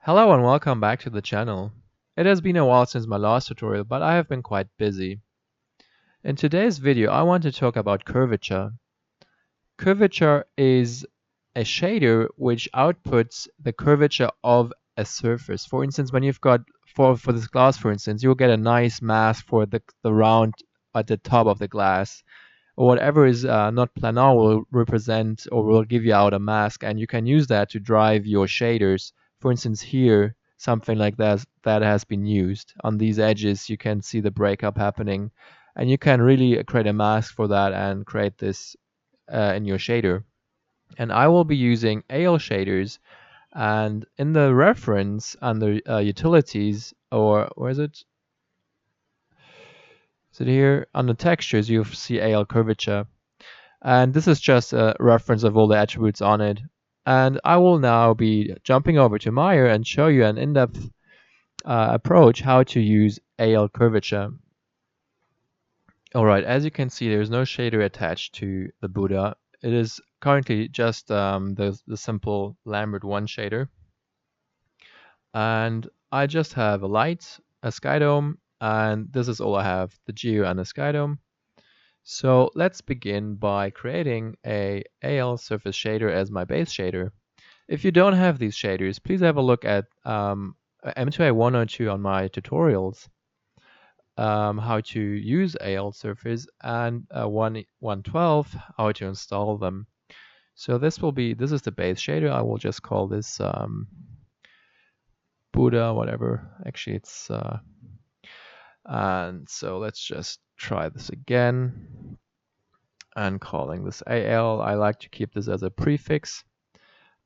Hello and welcome back to the channel. It has been a while since my last tutorial, but I have been quite busy. In today's video, I want to talk about curvature. Curvature is a shader which outputs the curvature of a surface. For instance, when you've got, for this glass, for instance, you'll get a nice mask for the round at the top of the glass. Or whatever is not planar will represent or will give you out a mask, and you can use that to drive your shaders. For instance, here, something like that has been used. On these edges, you can see the breakup happening, and you can really create a mask for that and create this in your shader. And I will be using AL shaders, and in the reference under utilities, or where is it? Is it here? Under textures, you see AL curvature. And this is just a reference of all the attributes on it. And I will now be jumping over to Maya and show you an in-depth approach how to use AL curvature. Alright, as you can see, there's no shader attached to the Buddha. It is currently just the simple Lambert 1 shader. And I just have a light, a skydome, and this is all I have, the geo and a skydome. So let's begin by creating a AL surface shader as my base shader. If you don't have these shaders, please have a look at MtoA 102 on my tutorials, how to use AL surface, and 112 how to install them. So this is the base shader. I will just call this Buddha, whatever. Actually, it's and so let's just try this again. And calling this AL, I like to keep this as a prefix.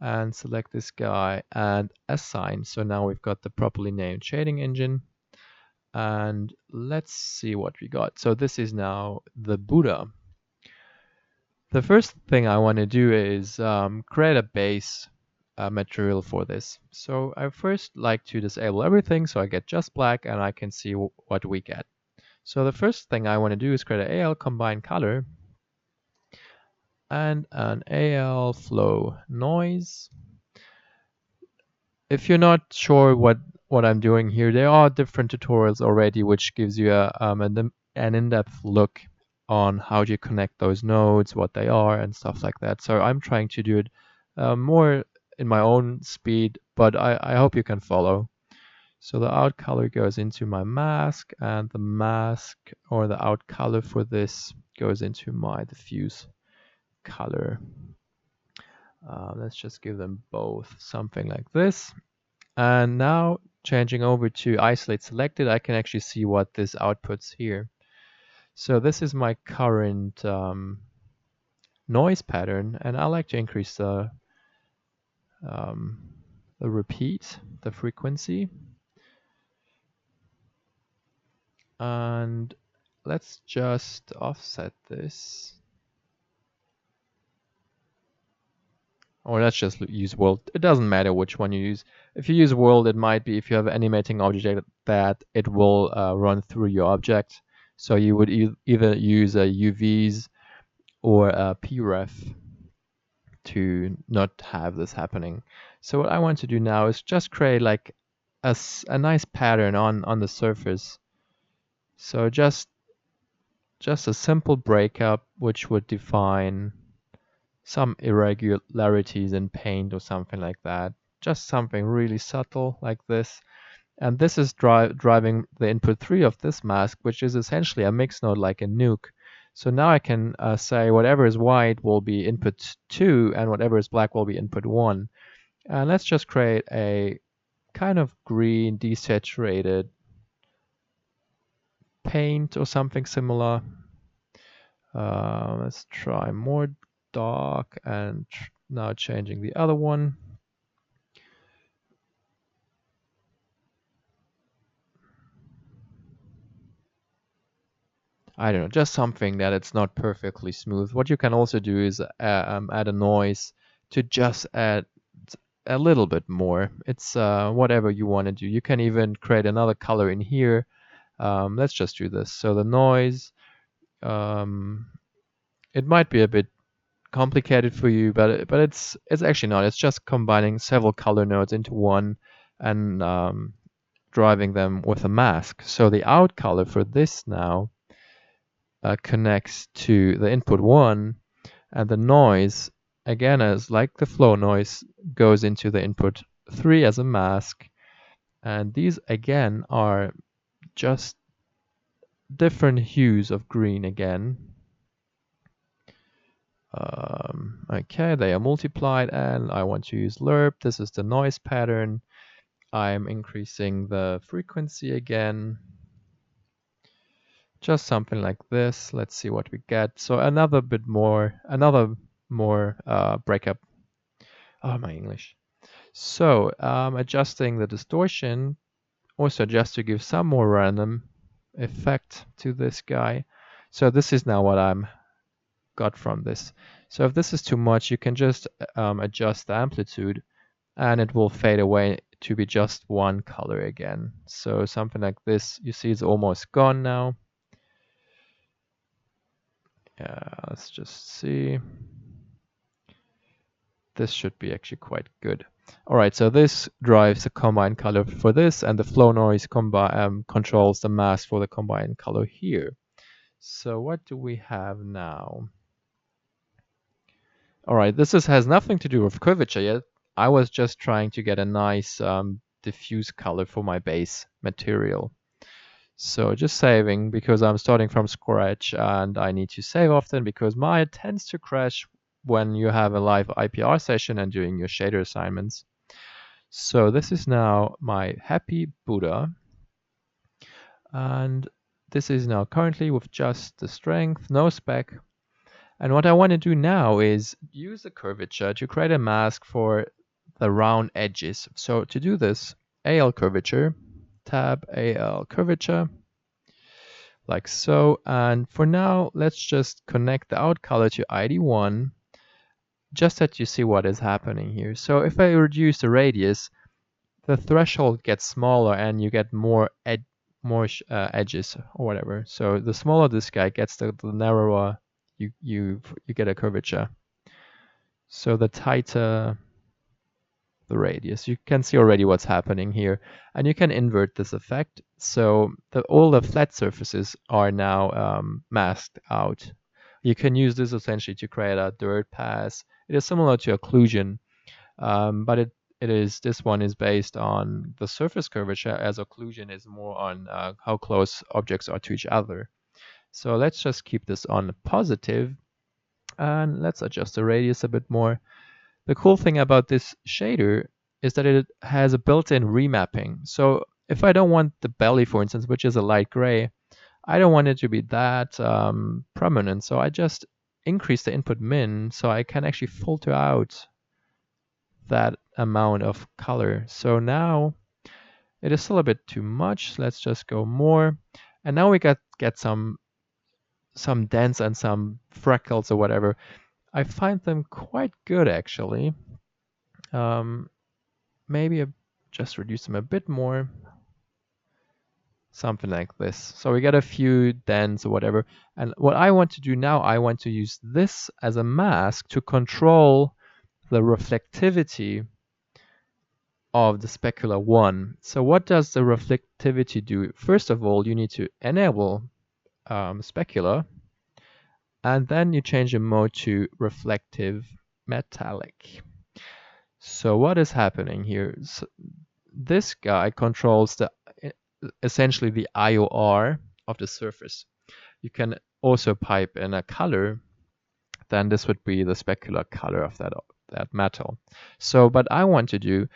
And select this guy and assign. So now we've got the properly named shading engine. And let's see what we got. So this is now the Buddha. The first thing I want to do is create a base material for this. So I first like to disable everything so I get just black and I can see what we get. So the first thing I want to do is create an AL combine color and an AL flow noise. If you're not sure what I'm doing here, there are different tutorials already which gives you an in-depth look on how you connect those nodes, what they are, and stuff like that. So I'm trying to do it more in my own speed, but I hope you can follow. So the out color goes into my mask, and the mask or the out color for this goes into my diffuse color. Let's just give them both something like this. And now changing over to isolate selected, I can actually see what this outputs here. So this is my current noise pattern, and I like to increase the repeat, the frequency. And let's just offset this. Or let's just use world. It doesn't matter which one you use. If you use world, it might be if you have an animating object that it will run through your object. So you would either use a UVs or a PREF to not have this happening. So what I want to do now is just create like a nice pattern on the surface. So just a simple breakup which would define some irregularities in paint or something like that. Just something really subtle like this. And this is driving the input 3 of this mask, which is essentially a mix node like a nuke. So now I can say whatever is white will be input 2 and whatever is black will be input 1. And let's just create a kind of green desaturated paint or something similar. Let's try more dark and now changing the other one. I don't know, just something that it's not perfectly smooth. What you can also do is add a noise to just add a little bit more. It's whatever you want to do. You can even create another color in here. Let's just do this. So the noise, it might be a bit complicated for you, but it's actually not. It's just combining several color nodes into one and driving them with a mask. So the out color for this now connects to the input 1, and the noise, again, as like the flow noise, goes into the input 3 as a mask. And these again are just different hues of green again. Okay, they are multiplied, and I want to use lerp. This is the noise pattern. I'm increasing the frequency again. Just something like this. Let's see what we get. So another more breakup. Oh, my English. So adjusting the distortion, also just to give some more random effect to this guy. So this is now what I'm got from this. So if this is too much, you can just adjust the amplitude, and it will fade away to be just one color again. So something like this, you see it's almost gone now. Yeah, let's just see. This should be actually quite good. All right, so this drives the combined color for this, and the flow noise controls the mask for the combined color here. So what do we have now? All right, this has nothing to do with curvature yet. I was just trying to get a nice diffuse color for my base material. So just saving, because I'm starting from scratch and I need to save often because Maya tends to crash when you have a live IPR session and doing your shader assignments. So this is now my happy Buddha. And this is now currently with just the strength, no spec. And what I want to do now is use the curvature to create a mask for the round edges. So to do this, AL curvature, tab AL curvature, like so. And for now, let's just connect the out color to ID1, just that you see what is happening here. So if I reduce the radius, the threshold gets smaller and you get more edges or whatever. So the smaller this guy gets, the narrower you get a curvature. So the tighter the radius, you can see already what's happening here, and you can invert this effect. So all the flat surfaces are now masked out. You can use this essentially to create a dirt pass. It is similar to occlusion, but this one is based on the surface curvature, as occlusion is more on how close objects are to each other. So let's just keep this on positive, and let's adjust the radius a bit more. The cool thing about this shader is that it has a built-in remapping. So if I don't want the belly, for instance, which is a light gray, I don't want it to be that prominent. So I just increase the input min so I can actually filter out that amount of color. So now it is still a bit too much. Let's just go more. And now we get some dents and some freckles or whatever. I find them quite good, actually. Maybe just reduce them a bit more. Something like this. So we get a few dents or whatever. And what I want to do now, I want to use this as a mask to control the reflectivity of the specular 1. So what does the reflectivity do? First of all, you need to enable specular, and then you change the mode to reflective metallic. So what is happening here? So this guy controls essentially the IOR of the surface. You can also pipe in a color, then this would be the specular color of that metal. So, but I want to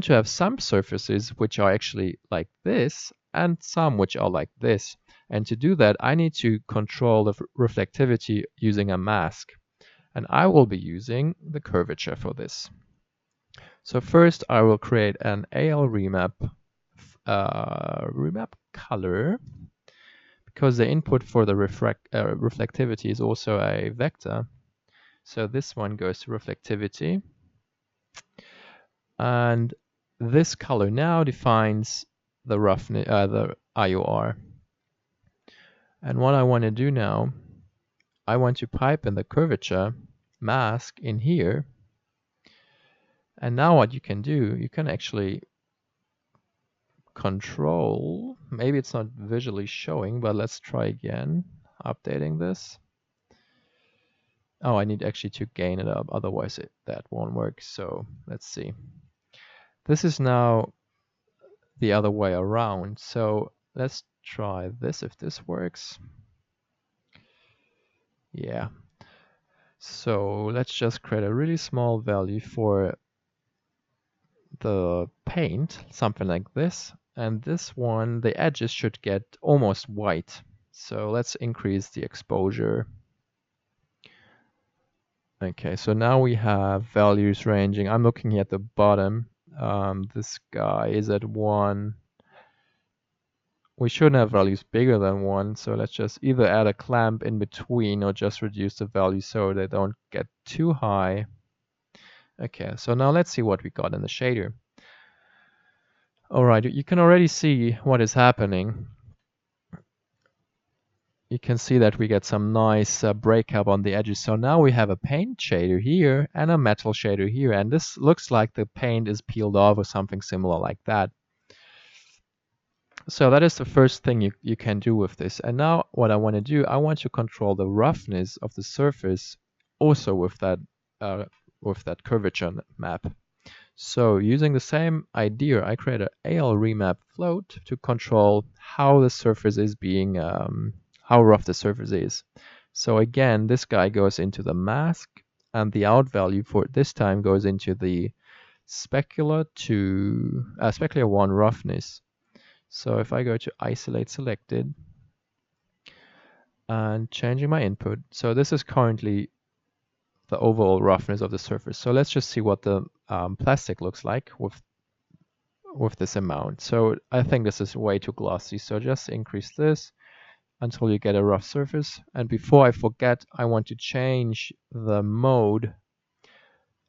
have some surfaces which are actually like this and some which are like this. And to do that, I need to control the reflectivity using a mask. And I will be using the curvature for this. So first I will create an AL remap color, because the input for the reflectivity is also a vector. So this one goes to reflectivity. And this color now defines the roughness, the IOR. And what I want to do now, I want to pipe in the curvature mask in here. And now what you can do, you can actually control. Maybe it's not visually showing, but let's try again, updating this. Oh, I need actually to gain it up, otherwise that won't work. So let's see. This is now the other way around. So let's try this if this works. Yeah. So let's just create a really small value for the paint, something like this. And this one, the edges should get almost white. So let's increase the exposure. Okay, so now we have values ranging. I'm looking here at the bottom. This guy is at 1. We shouldn't have values bigger than 1, so let's just either add a clamp in between or just reduce the value so they don't get too high. Okay, so now let's see what we got in the shader. Alright, you can already see what is happening. You can see that we get some nice breakup on the edges. So now we have a paint shader here and a metal shader here, and this looks like the paint is peeled off or something similar like that. So that is the first thing you can do with this. And now what I want to do, I want to control the roughness of the surface also with that curvature map. So using the same idea, I create an AL remap float to control how the surface is being, how rough the surface is. So again, this guy goes into the mask, and the out value for this time goes into the specular 1 roughness. So if I go to isolate selected and changing my input, so this is currently the overall roughness of the surface. So let's just see what the plastic looks like with this amount. So I think this is way too glossy. So just increase this until you get a rough surface. And before I forget, I want to change the mode,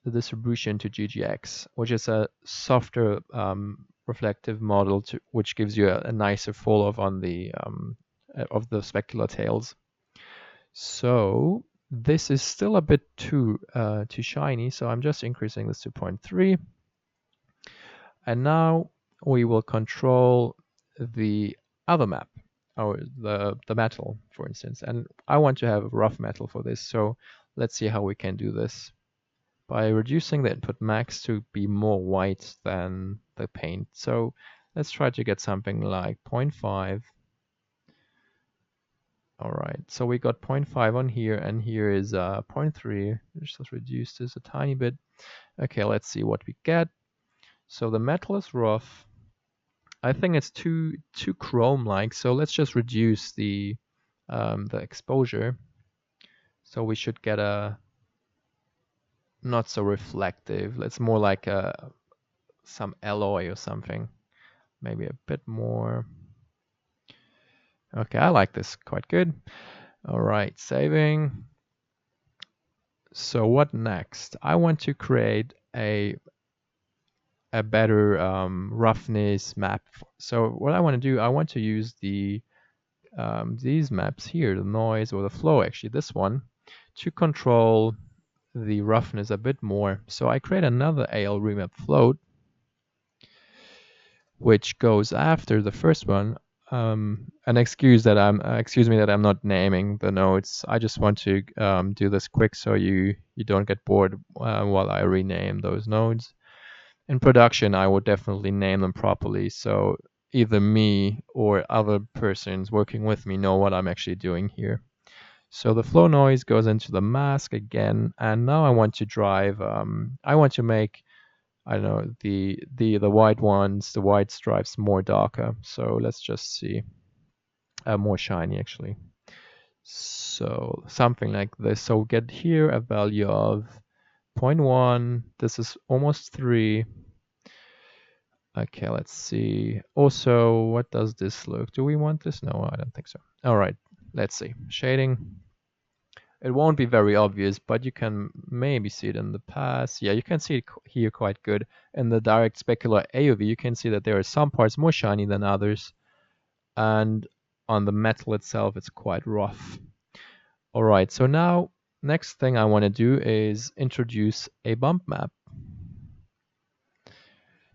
the distribution to GGX, which is a softer reflective model which gives you a nicer fall off on the of the specular tails. So this is still a bit too shiny, so I'm just increasing this to 0.3. And now we will control the other map, or the metal, for instance. And I want to have rough metal for this, so let's see how we can do this. By reducing the input max to be more white than the paint. So let's try to get something like 0.5. All right, so we got 0.5 on here, and here is 0.3. Let's reduce this a tiny bit. Okay, let's see what we get. So the metal is rough. I think it's too chrome-like, so let's just reduce the exposure. So we should get a not so reflective. It's more like some alloy or something. Maybe a bit more. Okay, I like this quite good. All right, saving. So what next? I want to create a better roughness map. So what I want to do, I want to use these maps here, the noise or the flow, actually this one, to control the roughness a bit more. So I create another AL remap float, which goes after the first one. And excuse me that I'm not naming the nodes. I just want to do this quick so you don't get bored while I rename those nodes. In production, I would definitely name them properly, so either me or other persons working with me know what I'm actually doing here. So the flow noise goes into the mask again, and now I want to drive. I want to make, I don't know, the white ones, the white stripes more darker. So let's just see, more shiny actually. So something like this. So get here a value of 0.1. This is almost 3. Okay, let's see. Also, what does this look? Do we want this? No, I don't think so. All right, let's see. Shading. It won't be very obvious, but you can maybe see it in the past. Yeah, you can see it here quite good. In the direct specular AOV, you can see that there are some parts more shiny than others. And on the metal itself, it's quite rough. All right, so now next thing I want to do is introduce a bump map.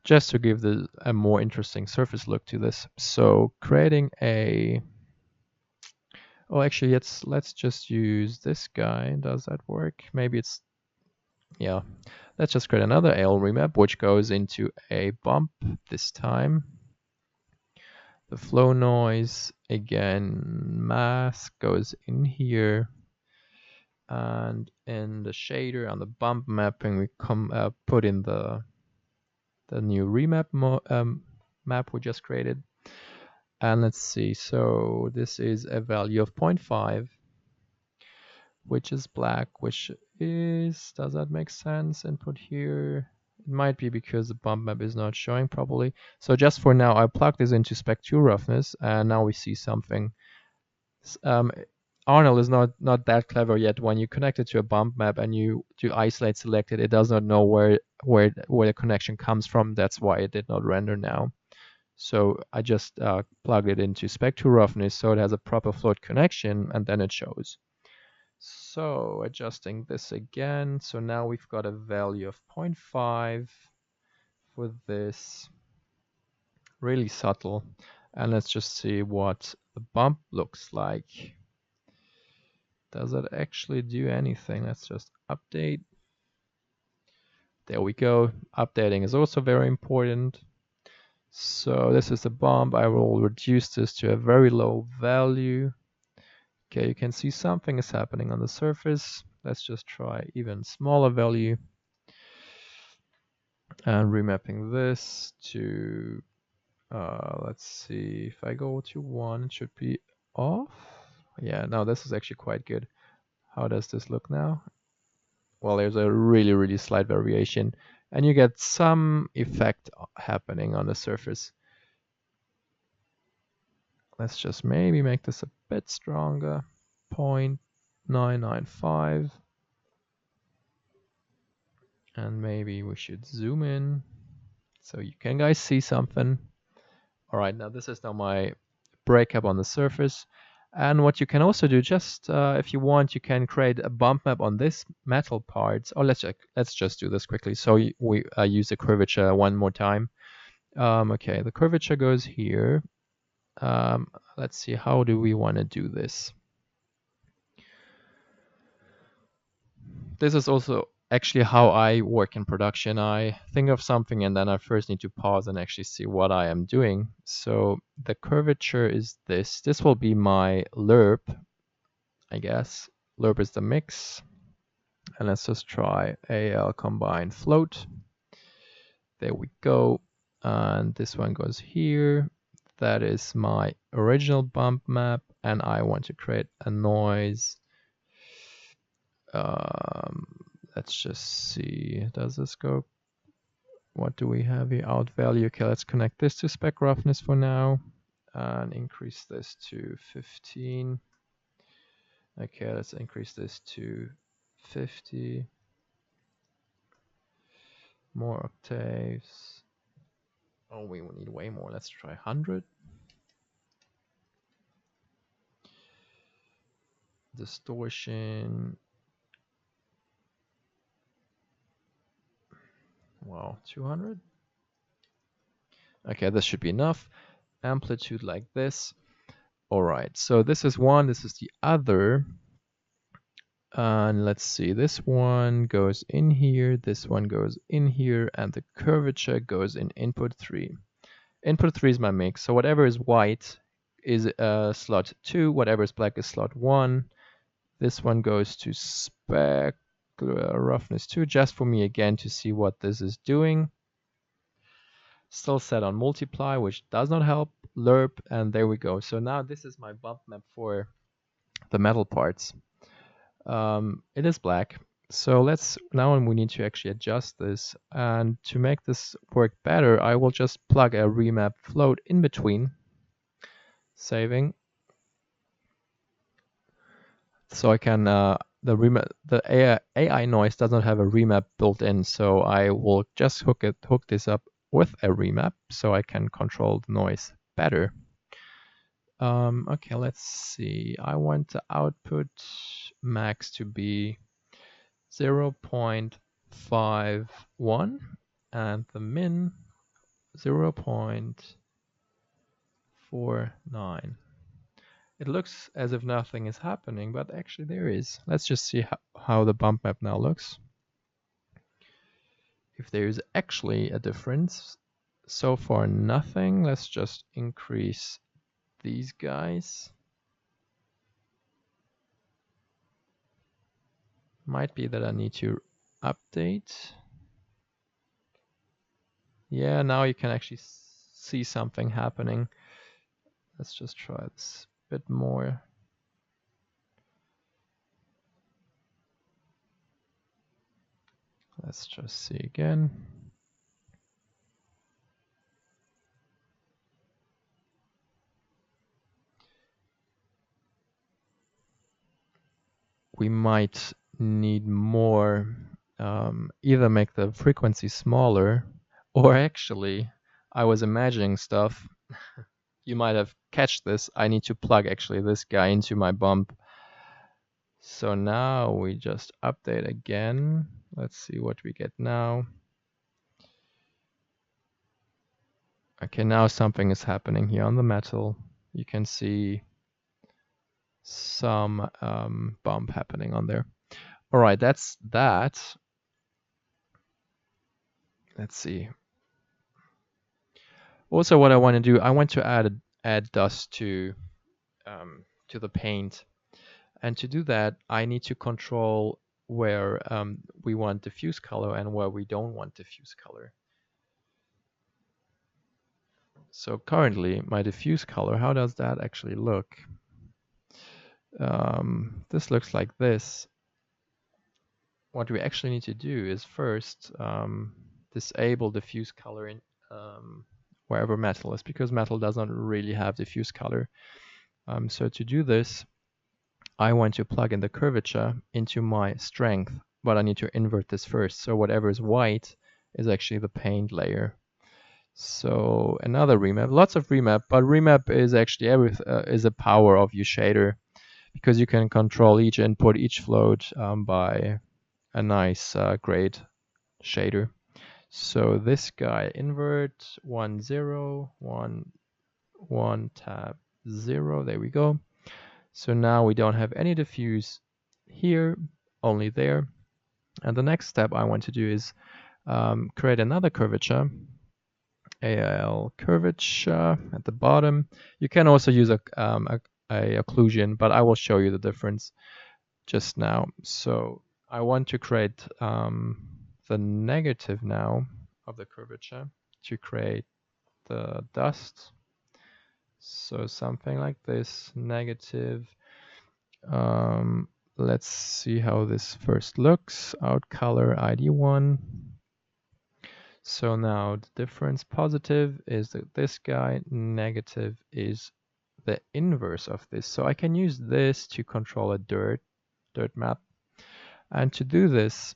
just to give a more interesting surface look to this. So creating a, oh, actually, let's just use this guy. Does that work? Maybe it's, yeah. Let's just create another AL remap, which goes into a bump this time. The flow noise, again, mask goes in here. And in the shader on the bump mapping, we put in the new remap map we just created. And let's see, so this is a value of 0.5, which is black, which is, does that make sense? Input here. It might be because the bump map is not showing properly. So just for now, I plug this into Spec2 roughness, and now we see something. Arnold is not that clever yet. When you connect it to a bump map and you do isolate selected, it does not know where the connection comes from. That's why it did not render now. So I just plugged it into Spec2 roughness so it has a proper float connection, and then it shows. So adjusting this again. So now we've got a value of 0.5 for this. Really subtle. And let's just see what the bump looks like. Does it actually do anything? Let's just update. There we go. Updating is also very important. So this is the bump. I will reduce this to a very low value. Okay, you can see something is happening on the surface. Let's just try even smaller value. And remapping this to, let's see, if I go to 1, it should be off. Yeah, no, this is actually quite good. How does this look now? Well, there's a really, really slight variation, and you get some effect happening on the surface. Let's just maybe make this a bit stronger. 0.995. And maybe we should zoom in so you can guys see something. All right, now this is now my breakup on the surface. And what you can also do, just if you want, you can create a bump map on this metal part. Oh, let's just do this quickly. So we use the curvature one more time. Okay, the curvature goes here. Let's see, how do we want to do this? This is also actually how I work in production. I think of something and then I first need to pause and actually see what I am doing. So the curvature is this. This will be my lerp, I guess. Lerp is the mix. And let's just try AL combine float. There we go. And this one goes here. That is my original bump map. And I want to create a noise. Let's just see, does this go? What do we have here? Out value. Okay, let's connect this to spec roughness for now and increase this to 15. Okay, let's increase this to 50. More octaves. Oh, we need way more. Let's try 100. Distortion. Wow, 200. Okay, this should be enough. Amplitude like this. All right, so this is one, this is the other. And let's see, this one goes in here, this one goes in here, and the curvature goes in input 3. Input 3 is my mix, so whatever is white is slot 2, whatever is black is slot 1. This one goes to spec roughness 2, just for me again to see what this is doing. Still set on multiply, which does not help. Lerp, and there we go. So now this is my bump map for the metal parts. It is black. So now we need to actually adjust this. And to make this work better, I will just plug a remap float in between. Saving. So I can, the AI noise does not have a remap built in. So I will just hook this up with a remap so I can control the noise better. Okay, let's see. I want the output max to be 0.51 and the min 0.49. It looks as if nothing is happening, but actually there is. Let's just see how the bump map now looks. If there is actually a difference, so far nothing. Let's just increase these guys. Might be that I need to update. Yeah, now you can actually see something happening. Let's just try this a bit more. Let's just see again. We might need more, either make the frequency smaller, or actually, I was imagining stuff. You might have catched this. I need to plug actually this guy into my bump. So now we just update again. Let's see what we get now. Okay, now something is happening here on the metal. You can see some bump happening on there. All right, that's that. Let's see. Also, what I want to do, I want to add dust to the paint, and to do that, I need to control where we want diffuse color and where we don't want diffuse color. So currently, my diffuse color, how does that actually look? This looks like this. What we actually need to do is first disable diffuse color in wherever metal is, because metal doesn't really have diffuse color. So to do this, I want to plug in the curvature into my strength, but I need to invert this first. So whatever is white is actually the paint layer. So another remap, lots of remap, but remap is actually is a power of your shader, because you can control each input, each float by a nice grade shader. So this guy invert 1 0 1 1 tab 0. There we go. So now we don't have any diffuse here, only there. And the next step I want to do is create another curvature. AL curvature at the bottom. You can also use a occlusion, but I will show you the difference just now. So I want to create the negative now of the curvature to create the dust. So something like this, negative. Let's see how this first looks. Out color ID1. So now the difference positive is this guy, negative is the inverse of this. So I can use this to control a dirt map. And to do this,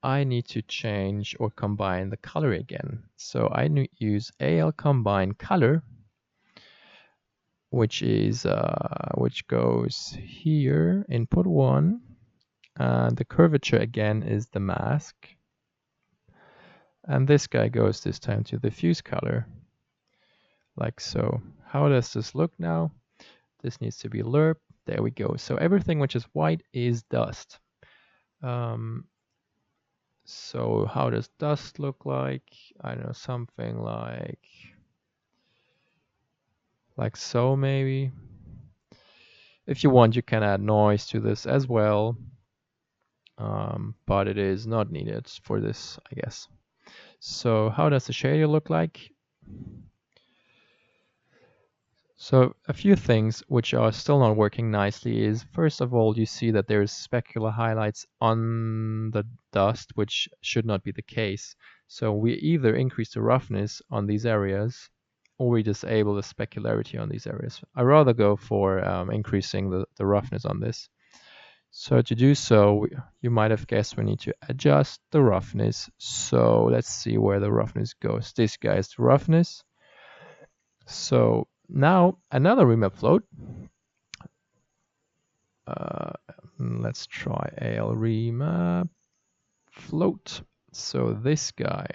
I need to change or combine the color again. So I use AL combine color, which goes here, input 1, and the curvature again is the mask. And this guy goes this time to the diffuse color, like so. How does this look now? This needs to be lerp. There we go. So everything which is white is dust. So how does dust look like? I don't know, something like so maybe. If you want, you can add noise to this as well, but it is not needed for this, I guess. So how does the shader look like? So a few things which are still not working nicely is, first of all, you see that there's specular highlights on the dust, which should not be the case. So we either increase the roughness on these areas, or we disable the specularity on these areas. I rather go for increasing the roughness on this. So to do so, you might have guessed we need to adjust the roughness. So let's see where the roughness goes. This guy is the roughness. So now another remap float. Let's try AL remap float. So this guy.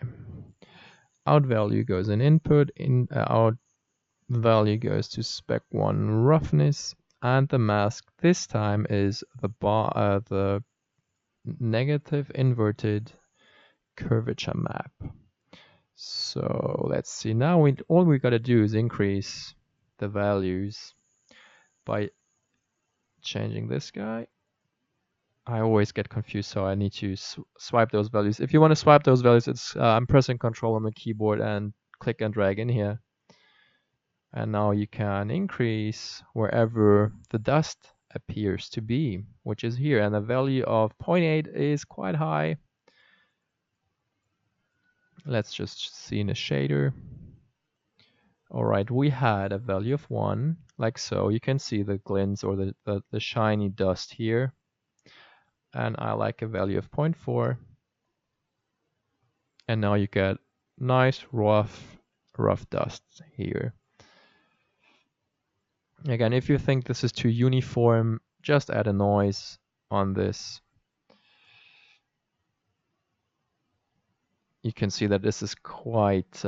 out value goes in input, out value goes to spec 1 roughness, and the mask this time is the negative inverted curvature map. So let's see, now all we gotta do is increase the values by changing this guy. I always get confused, so I need to swipe those values. If you want to swipe those values, it's I'm pressing Control on the keyboard and click and drag in here. And now you can increase wherever the dust appears to be, which is here. And the value of 0.8 is quite high. Let's just see in a shader. All right, we had a value of 1, like so. You can see the glints or the shiny dust here. And I like a value of 0.4. And now you get nice rough dust here. Again, if you think this is too uniform, just add a noise on this. You can see that this is quite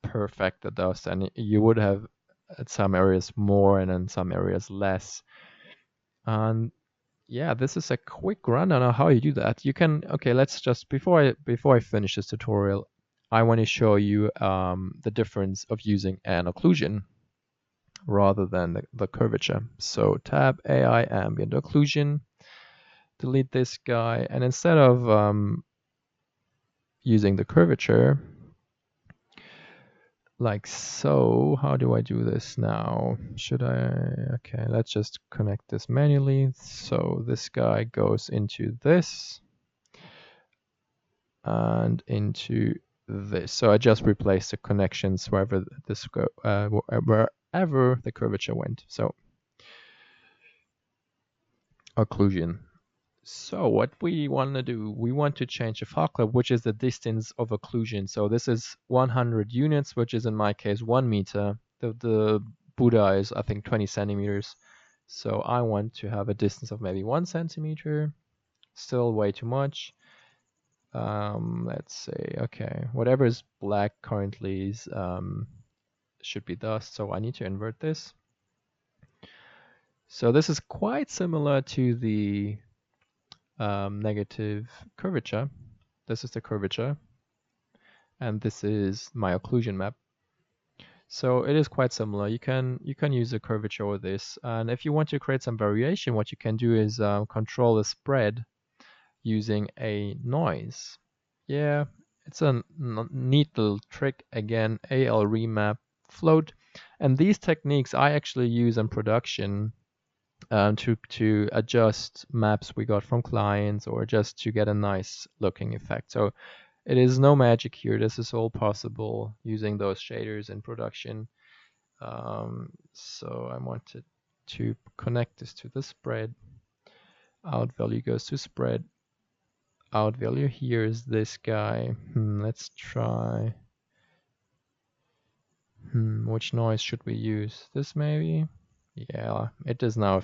perfect, the dust, and you would have at some areas more and in some areas less. And yeah, this is a quick run on how you do that. You can, okay, let's just, before I finish this tutorial, I want to show you the difference of using an occlusion rather than the curvature. So tab AI ambient occlusion, delete this guy, and instead of using the curvature, like so, how do I do this now? Should I, okay, let's just connect this manually. So this guy goes into this and into this. So I just replaced the connections wherever this wherever the curvature went. So occlusion. So what we want to do, we want to change the fog club, which is the distance of occlusion. So this is 100 units, which is in my case 1 meter. The Buddha is, I think, 20 centimeters. So I want to have a distance of maybe 1 centimeter. Still way too much. Let's say, okay, whatever is black currently is, should be dust. So I need to invert this. So this is quite similar to the negative curvature. This is the curvature, and this is my occlusion map. So it is quite similar. You can use a curvature with this, and if you want to create some variation, what you can do is control the spread using a noise. Yeah, it's a neat little trick. Again, AL remap, float, and these techniques I actually use in production. To adjust maps we got from clients or just to get a nice looking effect. So it is no magic here. This is all possible using those shaders in production. So I wanted to connect this to the spread. Out value goes to spread. Out value here is this guy. Let's try. Which noise should we use? This maybe? Yeah, it is now.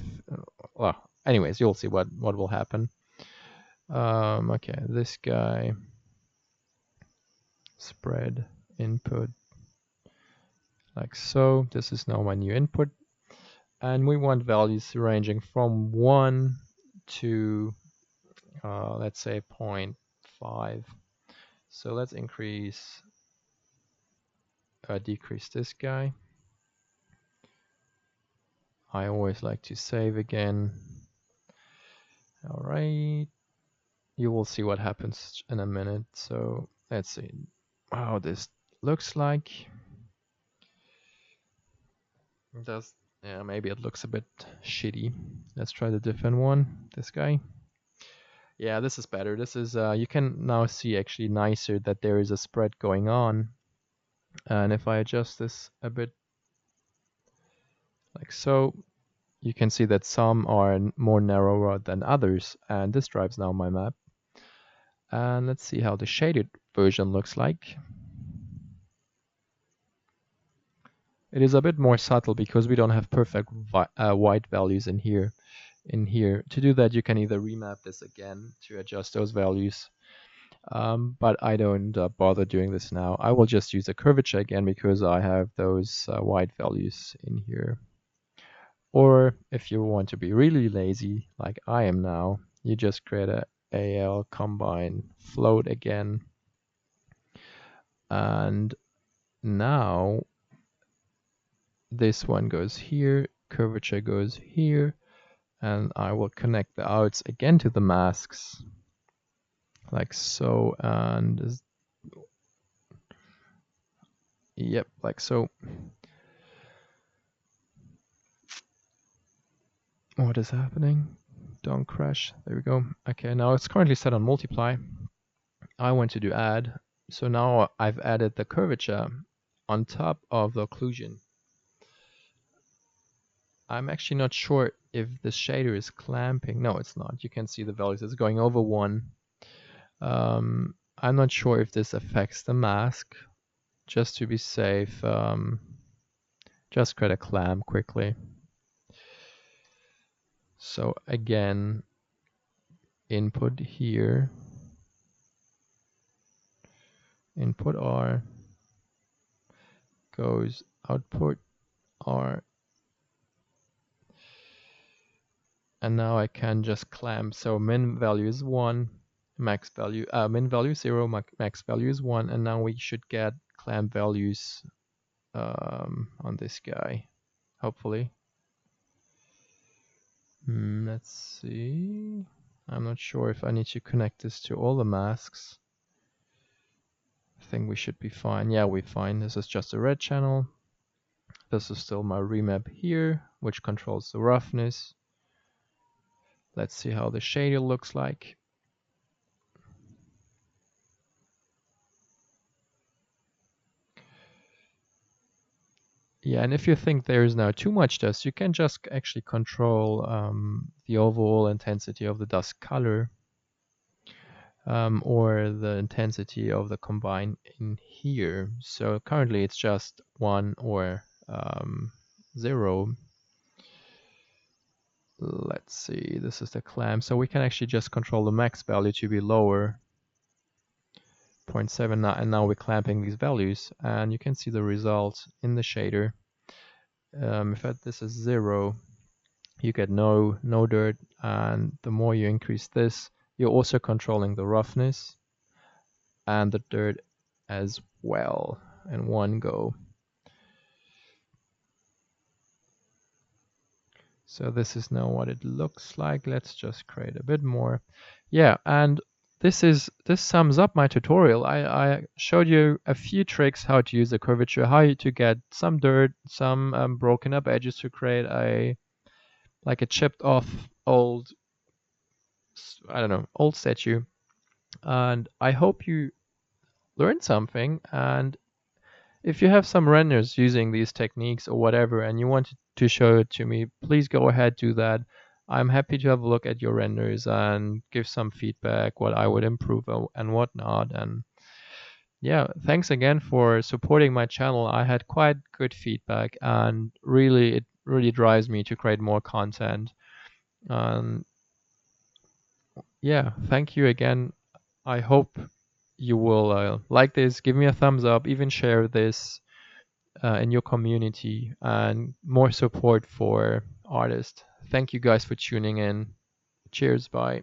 Well, anyways, you'll see what will happen. Okay, this guy, spread input, like so. This is now my new input, and we want values ranging from 1 to let's say 0.5. So let's decrease this guy. I always like to save again. All right, you will see what happens in a minute. So let's see how this looks like. Yeah, maybe it looks a bit shitty. Let's try the different one. This guy. Yeah, this is better. This is you can now see actually nicer that there is a spread going on. And if I adjust this a bit like so, you can see that some are more narrower than others, and this drives now my map. And let's see how the shaded version looks like. It is a bit more subtle because we don't have perfect white values in here. To do that, you can either remap this again to adjust those values. But I don't bother doing this now. I will just use a curvature again because I have those white values in here. Or if you want to be really lazy, like I am now, you just create a AL combine float again. And now this one goes here, curvature goes here, and I will connect the outs again to the masks, like so, and yep, like so. What is happening? Don't crash. There we go. Okay, now it's currently set on multiply. I want to do add. So now I've added the curvature on top of the occlusion. I'm actually not sure if the shader is clamping. No, it's not. You can see the values. It's going over 1. I'm not sure if this affects the mask. Just to be safe, just create a clamp quickly. So again, input here, input R, goes output R, and now I can just clamp. So min value is 1, max value, min value 0, max value is 1, and now we should get clamp values on this guy, hopefully. Let's see. I'm not sure if I need to connect this to all the masks. I think we should be fine. Yeah, we're fine. This is just a red channel. This is still my remap here, which controls the roughness. Let's see how the shader looks like. Yeah, and if you think there is now too much dust, you can just actually control the overall intensity of the dust color, or the intensity of the combine in here. So currently it's just 1 or 0. Let's see, this is the clamp. So we can actually just control the max value to be lower, 0.7, and now we're clamping these values, and you can see the result in the shader. If this is 0, you get no dirt, and the more you increase this, you're also controlling the roughness and the dirt as well in one go. So this is now what it looks like. Let's just create a bit more. Yeah, and this sums up my tutorial. I showed you a few tricks how to use the curvature, how to get some dirt, some broken up edges to create a chipped off old, I don't know, old statue. And I hope you learned something. And if you have some renders using these techniques or whatever, and you want to show it to me, please go ahead, do that. I'm happy to have a look at your renders and give some feedback, what I would improve and whatnot. And yeah, thanks again for supporting my channel. I had quite good feedback, and it really drives me to create more content. Yeah, thank you again. I hope you will like this, give me a thumbs up, even share this in your community, and more support for artists. Thank you guys for tuning in. Cheers, bye.